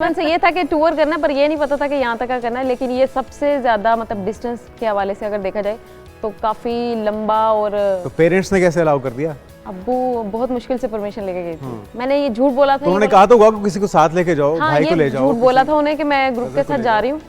मन से ये था कि टूर करना, पर ये नहीं पता था कि यहाँ तक का करना है। लेकिन ये सबसे ज़्यादा मतलब डिस्टेंस के हवाले से अगर देखा जाए तो काफ़ी लंबा। और तो पेरेंट्स ने कैसे अलाउ कर दिया? अब्बू बहुत मुश्किल से परमिशन लेके गई थी। मैंने ये झूठ बोला था। तो उन्होंने कहा तो होगा कि किसी को साथ लेके जाओ, हाँ, भाई को ले जाओ। झूठ बोला था उन्हें कि मैं ग्रुप के साथ जा रही हूँ।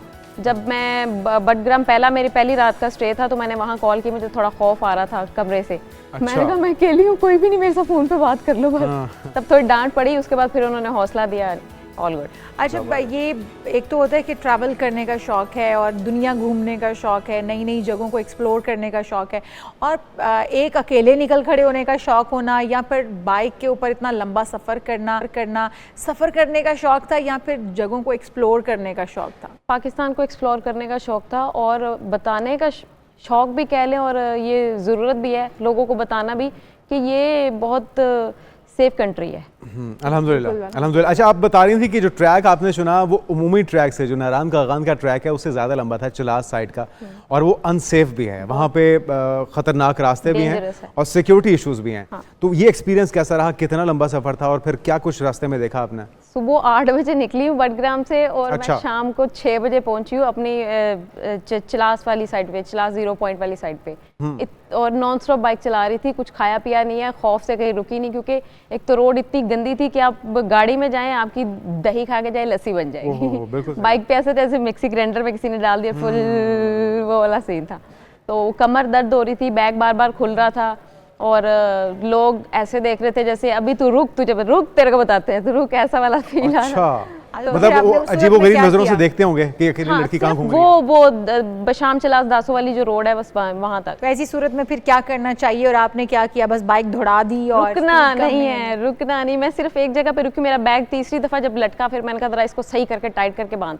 जब मैं बटग्राम मेरी पहली रात का स्टे था, तो मैंने वहाँ कॉल की, मुझे थोड़ा खौफ आ रहा था कमरे से। मैंने कहा मैं अकेली हूँ, कोई भी नहीं, मेरे साथ फ़ोन पे बात कर लो बस। तब थोड़ी डांट पड़ी, उसके बाद फिर उन्होंने हौसला दिया, ऑल गुड। अच्छा, ये एक तो होता है कि ट्रैवल करने का शौक़ है और दुनिया घूमने का शौक़ है, नई नई जगहों को एक्सप्लोर करने का शौक़ है, और एक अकेले निकल खड़े होने का शौक़ होना, या फिर बाइक के ऊपर इतना लंबा सफ़र करने का शौक़ था, या फिर जगहों को एक्सप्लोर करने का शौक़ था? पाकिस्तान को एक्सप्लोर करने का शौक़ था और बताने का शौक़ भी कह लें, और ये ज़रूरत भी है लोगों को बताना भी कि ये बहुत सेफ कंट्री है। अल्हम्दुलिल्लाह, अल्हम्दुलिल्लाह। अच्छा, आप बता रही थी कि जो ट्रैक आपने चुना वो उमूमी ट्रैक से, जो नारान कागान का ट्रैक है उससे ज़्यादा लंबा था, चिलास साइड का, और वो अनसेफ भी है। वहाँ पे ख़तरनाक रास्ते भी हैं और सिक्योरिटी इश्यूज भी हैं। तो ये एक्सपीरियंस कैसा रहा? कितना लंबा सफ़र था और फिर क्या कुछ रास्ते में देखा आपने? सुबह 8 बजे निकली हूँ बटग्राम से, और मैं शाम को 6 बजे पहुंची हूँ अपनी चिलास वाली साइड पे, चिलास 0 पॉइंट वाली साइड पे। और नॉन स्टॉप बाइक चला रही थी, कुछ खाया पिया नहीं है, खौफ से कहीं रुकी नहीं, क्योंकि एक तो रोड इतनी गंदी थी कि आप गाड़ी में जाएं, आपकी दही खा के जाए लस्सी बन जाएगी। बाइक पे ऐसे जैसे मिक्सी ग्राइंडर में किसी ने डाल दिया, फुल वो वाला सीन था। तो कमर दर्द हो रही थी, बैग बार बार खुल रहा था, और लोग ऐसे देख रहे थे जैसे अभी तू रुक, तुझे रुक, तेरे को बताते हैं, तू रुक, ऐसा वाला फील आ रहा। मतलब वो अजीबोगरीब नजरों से देखते होंगे कि अकेली लड़की कहाँ घूम रही है। वो बशाम चिलास दासो वाली जो रोड है बस वहाँ तक। ऐसी सूरत में फिर क्या करना चाहिए, और आपने क्या किया? बस बाइक दौड़ा दी? और रुकना नहीं, मैं सिर्फ एक जगह पे रुकी। मेरा बैग तीसरी दफा जब लटका, फिर मैंने कहा इसको सही करके टाइट करके बांध।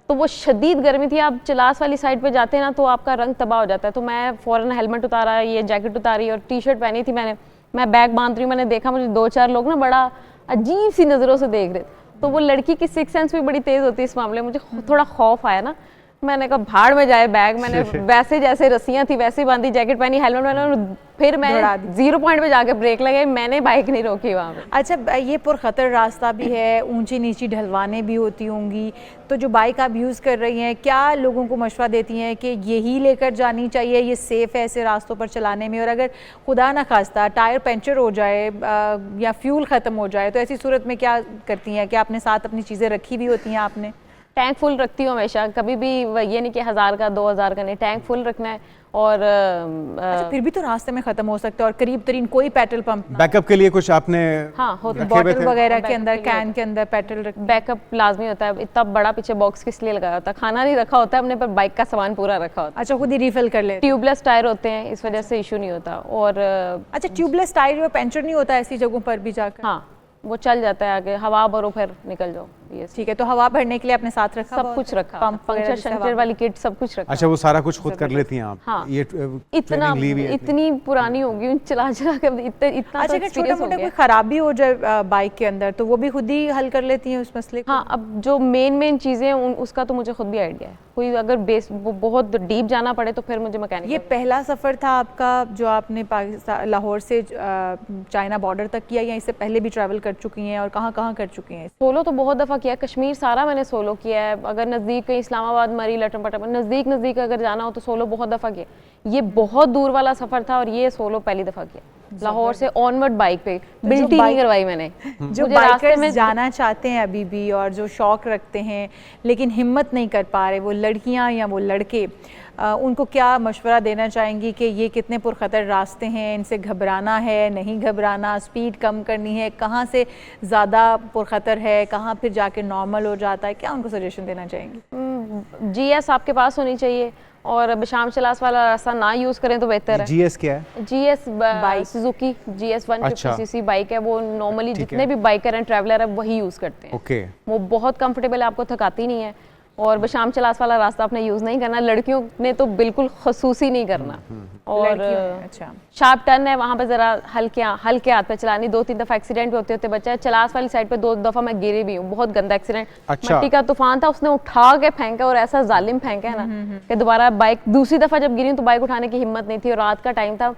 तो वो शदीद गर्मी थी, आप चिलास वाली साइड पे जाते हैं ना तो आपका रंग तबाह हो जाता है। तो मैं फौरन हेलमेट उतारा, ये जैकेट उतारी और टी शर्ट पहनी थी मैं बैग बांध रही हूँ। मैंने देखा मुझे 2-4 लोग ना बड़ा अजीब सी नजरों से देख रहे थे। तो वो लड़की की सिक्स सेंस भी बड़ी तेज होती है इस मामले में। मुझे थोड़ा खौफ आया ना, मैंने कहा भाड़ में जाए बैग। मैंने वैसे जैसे रस्सियां थी वैसे ही बांधी, जैकेट पहनी, हेलमेट पहना, फिर मैं 0 पॉइंट पे जाके ब्रेक लगाई। मैंने बाइक नहीं रोकी वहाँ पे। अच्छा, ये पुरखतर रास्ता भी है, ऊंची नीची ढलवानें भी होती होंगी, तो जो बाइक आप यूज़ कर रही हैं, क्या लोगों को मशवरा देती हैं कि यही लेकर जानी चाहिए, ये सेफ़ है ऐसे रास्तों पर चलाने में? और अगर खुदा ना खास्ता टायर पंचर हो जाए या फ्यूल ख़त्म हो जाए, तो ऐसी सूरत में क्या करती हैं? क्या अपने साथ अपनी चीज़ें रखी भी होती हैं आपने? टैंक फुल रखती हूँ हमेशा, कभी भी ये नहीं कि 1000 का 2000 का नहीं, टैंक फुल रखना है। और अच्छा, फिर भी तो रास्ते में खत्म हो सकता है, और करीब तरीन कोई पेट्रोल पंप बैकअप के लिए कुछ आपने? हाँ, बॉटल वगैरह के अंदर, कैन के अंदर पेट्रोल बैकअप लाजमी होता है। इतना बड़ा पीछे बॉक्स किस लिए लगाया होता है? खाना नहीं रखा होता है हमने, पर बाइक का सामान पूरा रखा होता है। अच्छा, खुद ही रिफिल कर ले। ट्यूबलेस टायर होते हैं, इस वजह से इशू नहीं होता। और अच्छा, ट्यूबलेस टायर में पंचर नहीं होता ऐसी जगहों पर भी जाकर? हाँ, वो चल जाता है आगे, हवा भरो फिर निकल जाओ। ये ठीक है। तो हवा भरने के लिए अपने साथ रखा? सब कुछ रखा, पंक्चर शंक्चर वाली किट सब कुछ रखा। अच्छा, वो सारा कुछ खुद कर लेती हैं आप? हाँ, ये इतनी पुरानी होगी चला के इतना। अच्छा, अगर छोटा मोटा कोई खराबी हो जाए बाइक के अंदर, तो वो भी खुद ही हल कर लेती हैं उस मसले को? हाँ, अब जो मेन चीजें उसका तो मुझे खुद भी आइडिया है। कोई अगर वो बहुत डीप जाना पड़े तो फिर मुझे मैकेनिक। ये पहला सफर था आपका जो आपने पाकिस्तान लाहौर से चाइना बॉर्डर तक किया, या इससे पहले भी ट्रैवल कर चुकी हैं, और कहाँ कर चुकी हैं? सोलो तो बहुत दफ़ा किया, कश्मीर सारा मैंने सोलो किया है। अगर नज़दीक कहीं इस्लामाबाद, मरी, लटन पटन, नज़दीक अगर जाना हो तो सोलो बहुत दफ़ा किया। ये बहुत दूर वाला सफ़र था और ये सोलो पहली दफ़ा किया। लाहौर से ऑनवर्ड बाइक पे, बिल्टी नहीं करवाई मैंने। जो बाइकर्स जाना चाहते हैं अभी भी, और जो शौक़ रखते हैं लेकिन हिम्मत नहीं कर पा रहे, वो लड़कियां या वो लड़के, उनको क्या मशवरा देना चाहेंगी कि ये कितने पुरखतर रास्ते हैं, इनसे घबराना है, नहीं घबराना, स्पीड कम करनी है, कहाँ से ज़्यादा पुरखतर है, कहाँ फिर जाके नॉर्मल हो जाता है, क्या उनको सजेशन देना चाहेंगी? GS आपके पास होनी चाहिए, और बशाम चिलास वाला रास्ता ना यूज़ करें तो बेहतर है। GS क्या है? GS bike Suzuki GS 150cc bike है। वो नॉर्मली जितने भी बाइकर हैं, ट्रैवलर है, वही यूज़ करते हैं। वो बहुत कंफर्टेबल है, आपको थकाती नहीं है। और बशाम चिलास वाला रास्ता आपने यूज़ नहीं करना, लड़कियों ने तो बिल्कुल खसूसी नहीं करना। और अच्छा, शार्प टर्न है, वहाँ पे ज़रा हल्के हाथ पे चलानी। 2-3 दफ़ा एक्सीडेंट होते बच्चा है। चिलास वाली साइड पे 2 दफ़ा मैं गिरी भी हूँ, बहुत गंदा एक्सीडेंट। मिट्टी का तूफान था, उसने उठा के फेंका, और ऐसा जालिम फेंका है ना कि दोबारा बाइक, दूसरी दफ़ा जब गिरी तो बाइक उठाने की हिम्मत नहीं थी। और रात का टाइम था,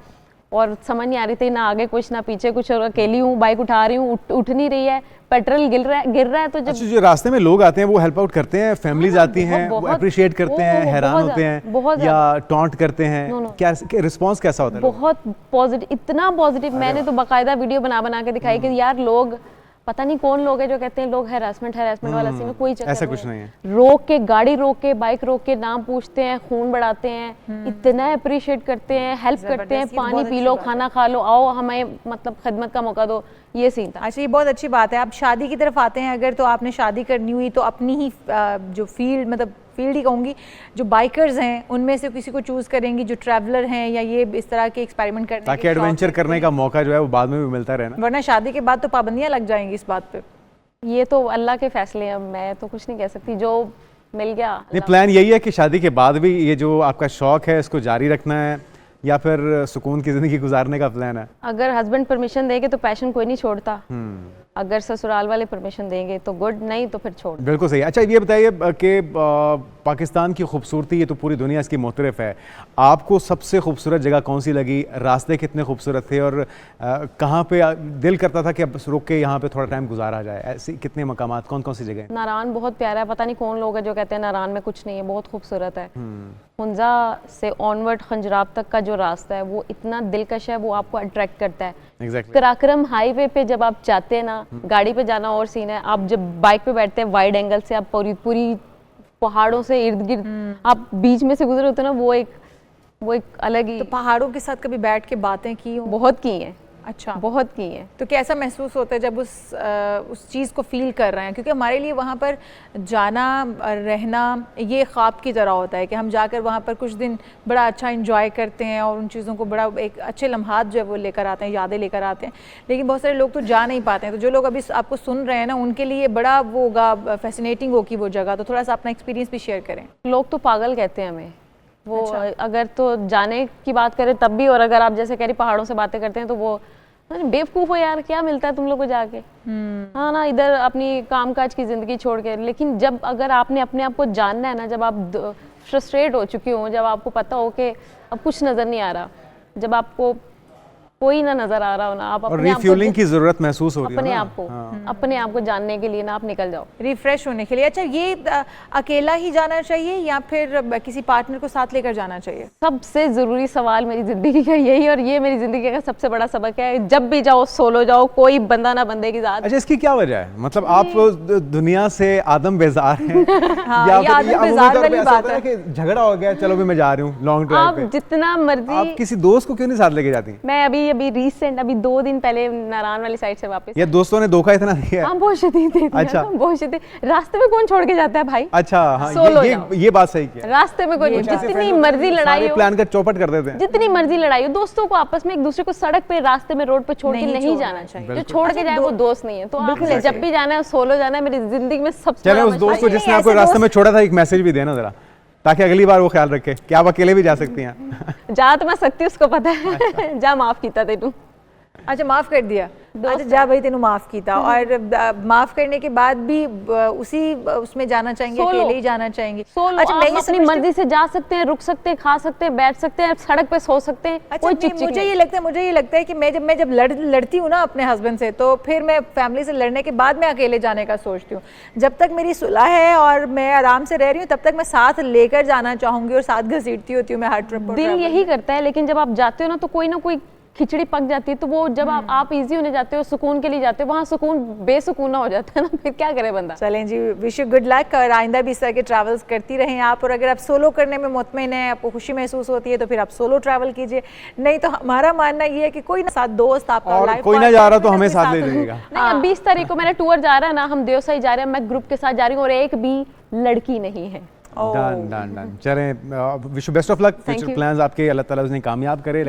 और समझ नहीं आ रही थी, ना आगे कुछ ना पीछे कुछ, और अकेली हूँ, बाइक उठा रही हूँ, उठ नहीं रही है, पेट्रोल गिर रहा है। तो जब अच्छा, जो रास्ते में लोग आते हैं वो हेल्प आउट करते हैं, फैमिलीज आती हैं, वो अप्रिशिएट करते हैं, हैरान होते हैं या टॉन्ट करते हैं, क्या रिस्पांस कैसा होता है? बहुत पॉजिटिव, इतना पॉजिटिव। मैंने तो बाकायदा वीडियो बना के दिखाई कि यार लोग, पता नहीं कौन लोग हैं जो कहते हैं लोग हैरेसमेंट वाला सीन है, कोई चक्कर ऐसा कुछ नहीं है। रोक के, गाड़ी रोक के, बाइक रोक के नाम पूछते हैं, खून बढ़ाते हैं, इतना अप्रिशिएट करते हैं, हेल्प करते हैं, पानी पी लो, खाना खा लो, आओ हमें मतलब खिदमत का मौका दो, ये सीन था। अच्छा, ये बहुत अच्छी बात है। आप शादी की तरफ आते हैं, अगर तो आपने शादी करनी हुई तो अपनी ही जो फील्ड, मतलब फील्ड ही कहूँगी, जो बाइकर्स हैं उनमें से किसी को चूज़ करेंगी, जो ट्रैवलर हैं या ये इस तरह के एक्सपेरिमेंट करने, ताकि एडवेंचर करने का मौका जो है वो बाद में भी मिलता रहे ना, वरना शादी के बाद तो पाबंदियां लग जाएंगी इस बात पे। ये तो अल्लाह के फैसले हैं, मैं तो कुछ नहीं कह सकती, जो मिल गया। नहीं, प्लान यही है कि शादी के बाद भी ये जो आपका शौक है इसको जारी रखना है या फिर सुकून की जिंदगी गुजारने का प्लान है? अगर हस्बैंड परमिशन देंगे तो पैशन कोई नहीं छोड़ता, अगर ससुराल वाले परमिशन देंगे तो गुड, नहीं तो फिर छोड़। बिल्कुल सही। अच्छा, ये बताइए कि पाकिस्तान की खूबसूरती, ये तो पूरी दुनिया इसकी मुख्तलिफ है, आपको सबसे खूबसूरत जगह कौन सी लगी? रास्ते कितने खूबसूरत थे और कहाँ पे दिल करता था कि अब रुक के यहाँ पे थोड़ा टाइम गुजारा जाए? ऐसी कितने मकामात, कौन कौन सी जगह? नारान बहुत प्यारा है, पता नहीं कौन लोग हैं जो कहते हैं नारान में कुछ नहीं है, बहुत खूबसूरत है। हुंजा से ऑनवर्ड खंजराब तक का जो रास्ता है वो इतना दिलकश है, वो आपको अट्रैक्ट करता है। कराक्रम हाईवे पे जब आप जाते हैं ना, गाड़ी पे जाना और सीन है, आप जब बाइक पे बैठते हैं वाइड एंगल से, आप पूरी पहाड़ों से इर्द गिर्द आप बीच में से गुजरे होते हैं ना, वो एक अलग ही। तो पहाड़ों के साथ कभी बैठ के बातें की हो? बहुत की हैं। अच्छा, बहुत की हैं। तो कैसा महसूस होता है जब उस चीज़ को फील कर रहे हैं? क्योंकि हमारे लिए वहाँ पर जाना, रहना ये ख्वाब की तरह होता है कि हम जाकर वहाँ पर कुछ दिन बड़ा अच्छा इंजॉय करते हैं और उन चीज़ों को बड़ा एक अच्छे लम्हात जो है वो लेकर आते हैं, यादें लेकर आते हैं। लेकिन बहुत सारे लोग तो जा नहीं पाते हैं। तो जो लोग अभी आपको सुन रहे हैं ना, उनके लिए बड़ा वो होगा, फैसिनेटिंग होगी वो जगह। तो थोड़ा सा अपना एक्सपीरियंस भी शेयर करें। लोग तो पागल कहते हैं हमें वो। अच्छा। अगर तो जाने की बात करें तब भी, और अगर आप जैसे कह रही पहाड़ों से बातें करते हैं तो वो बेवकूफ़ हो यार, क्या मिलता है तुम लोग को जाके, हाँ ना, इधर अपनी कामकाज की ज़िंदगी छोड़ के। लेकिन जब अगर आपने अपने आप को जानना है ना, जब आप फ्रस्ट्रेट हो चुकी हो, जब आपको पता हो कि अब कुछ नज़र नहीं आ रहा, जब आपको कोई ना नजर आ रहा हो ना, आप अपने रिफ्यूलिंग की जरूरत महसूस हो रही है अपने आप को, अपने आप को जानने के लिए ना आप निकल जाओ, रिफ्रेश होने के लिए। अच्छा, ये अकेला ही जाना चाहिए या फिर किसी पार्टनर को साथ लेकर जाना चाहिए? सबसे ज़रूरी सवाल मेरी ज़िंदगी का यही, और ये मेरी ज़िंदगी का सबसे बड़ा सबक है, जब भी जाओ सोलो जाओ, कोई बंदा ना बंदे की साथ। अच्छा, इसकी क्या वजह है? मतलब आप दुनिया से आदम बेजार हैं कि झगड़ा हो गया, चलो भी मैं जा रही हूँ लॉन्ग ड्राइव पे, आप जितना मर्जी, आप किसी दोस्त को क्यों नहीं साथ लेके जाती? मैं अभी रिसेंट 2 दिन पहले नारायण वाली साइड से वापस, ये दोस्तों ने धोखा इतना दिया? हाँ, बहुत शदीद दे दिया। अच्छा, बहुत शदीद। रास्ते में कौन छोड़ के जाता है भाई? अच्छा, हाँ, ये बात सही है। रास्ते में कोई, जितनी मर्जी लड़ाई हो, प्लान कर चौपट कर देते हैं, जितनी मर्जी लड़ाई हो, दोस्तों को आपस में एक दूसरे को सड़क पे, रास्ते में, रोड पे छोड़ के नहीं जाना चाहिए। जो छोड़ के जाए वो दोस्त नहीं है। तो आपने जब भी जाना है सोलो जाना है। मेरी जिंदगी में सबसे चलो, उस दोस्त को जिसने आपको रास्ते में छोड़ा था एक मैसेज भी देना जरा, ताकि अगली बार वो ख्याल रखे कि आप अकेले भी जा सकती हैं। जा तो मैं सकती हूँ, उसको पता है। जा, माफ कीता तेनू। अच्छा, माफ कर दिया। अच्छा, जा भाई, तेनू माफ कीता। और माफ करने के बाद भी उसमें जाना चाहेंगे, अकेले ही जाना चाहेंगे? अच्छा, आप अपनी मर्जी से जा सकते हैं, रुक सकते हैं, खा सकते हैं, बैठ सकते हैं, सड़क पे सो सकते हैं। अच्छा, मुझे ये लगता है कि मैं जब लड़ती हूँ ना अपने हस्बैंड से, तो फिर मैं फैमिली से लड़ने के बाद मैं अकेले जाने का सोचती हूँ। जब तक मेरी सुलह है और मैं आराम से रह रही हूँ, तब तक मैं साथ लेकर जाना चाहूंगी और साथ घसीटती होती हूँ मैं हर ट्रिप पर। दिल यही करता है, लेकिन जब आप जाते हो ना, तो कोई ना कोई खिचड़ी पक जाती है। तो वो जब आप इजी होने जाते हो, सुकून के लिए जाते हो, वहाँ सुकून बेसुकून ना हो जाता है ना, फिर क्या करे बंदा। चलें जी, विश यू गुड लक, और आइंदा भी इस तरह के ट्रैवल्स करती रहें आप। और अगर आप सोलो करने में मुतमईन हैं, आपको खुशी महसूस होती है, तो फिर आप सोलो ट्रैवल कीजिए। नहीं तो हमारा मानना ये है कि कोई ना साथ दोस्त आपका, और कोई ना जा रहा तो हमें साथ ले जाइएगा। नहीं, 20 तारीख को मेरा टूर जा रहा है ना, हम देवसाई जा रहे हैं, मैं ग्रुप के साथ जा रही हूँ और एक भी लड़की नहीं है। डन। चलें, wish you best of luck, future plans आपके अल्लाह ताला उन्हें कामयाब करे।